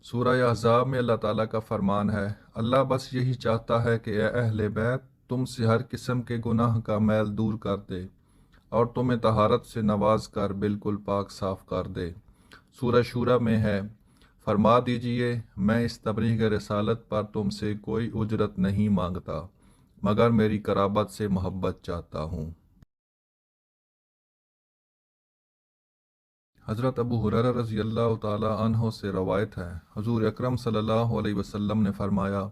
سورہ احزاب میں اللہ تعالیٰ کا فرمان ہے، اللہ بس یہی چاہتا ہے کہ اے اہل بیت تم سے ہر قسم کے گناہ کا میل دور کر دے اور تمہیں طہارت سے نواز کر بالکل پاک صاف کر دے۔ سورہ شورہ میں ہے، فرما دیجئے میں اس تبلیغ رسالت پر تم سے کوئی اجرت نہیں مانگتا مگر میری قرابت سے محبت چاہتا ہوں۔ حضرت ابو ہریرہ رضی اللہ تعالی عنہ سے روایت ہے، حضور اکرم صلی اللہ علیہ وسلم نے فرمایا،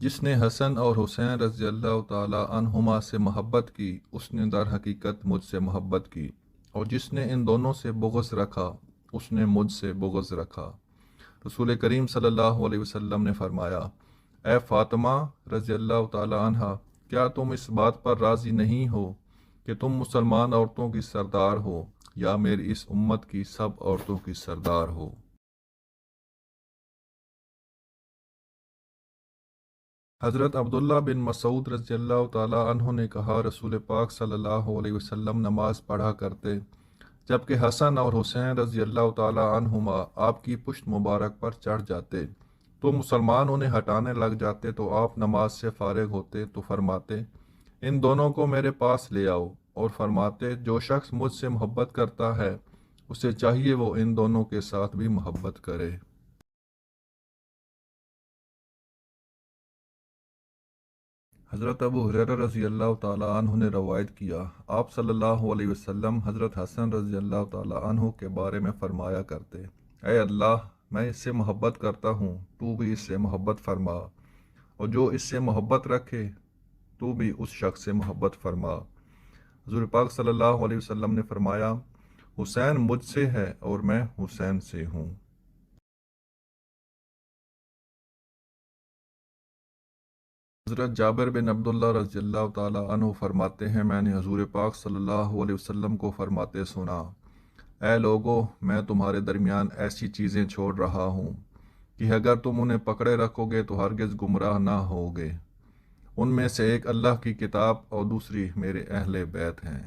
جس نے حسن اور حسین رضی اللہ تعالی عنہما سے محبت کی اس نے در حقیقت مجھ سے محبت کی، اور جس نے ان دونوں سے بغض رکھا اس نے مجھ سے بغض رکھا۔ رسول کریم صلی اللہ علیہ وسلم نے فرمایا، اے فاطمہ رضی اللہ تعالی عنہا، کیا تم اس بات پر راضی نہیں ہو کہ تم مسلمان عورتوں کی سردار ہو یا میری اس امت کی سب عورتوں کی سردار ہو؟ حضرت عبداللہ بن مسعود رضی اللہ تعالی عنہ نے کہا، رسول پاک صلی اللہ علیہ وسلم نماز پڑھا کرتے جبکہ حسن اور حسین رضی اللہ تعالی عنہما آپ کی پشت مبارک پر چڑھ جاتے تو مسلمان انہیں ہٹانے لگ جاتے تو آپ نماز سے فارغ ہوتے تو فرماتے، ان دونوں کو میرے پاس لے آؤ، اور فرماتے جو شخص مجھ سے محبت کرتا ہے اسے چاہیے وہ ان دونوں کے ساتھ بھی محبت کرے۔ حضرت ابو ہریرہ رضی اللہ تعالی عنہ نے روایت کیا، آپ صلی اللہ علیہ وسلم حضرت حسن رضی اللہ تعالی عنہ کے بارے میں فرمایا کرتے، اے اللہ میں اس سے محبت کرتا ہوں تو بھی اس سے محبت فرما، اور جو اس سے محبت رکھے تو بھی اس شخص سے محبت فرما۔ حضور پاک صلی اللہ علیہ وسلم نے فرمایا، حسین مجھ سے ہے اور میں حسین سے ہوں۔ حضرت جابر بن عبداللہ رضی اللہ تعالی عنہ فرماتے ہیں، میں نے حضور پاک صلی اللہ علیہ وسلم کو فرماتے سنا، اے لوگو میں تمہارے درمیان ایسی چیزیں چھوڑ رہا ہوں کہ اگر تم انہیں پکڑے رکھو گے تو ہرگز گمراہ نہ ہوگے۔ ان میں سے ایک اللہ کی کتاب اور دوسری میرے اہل بیت ہیں۔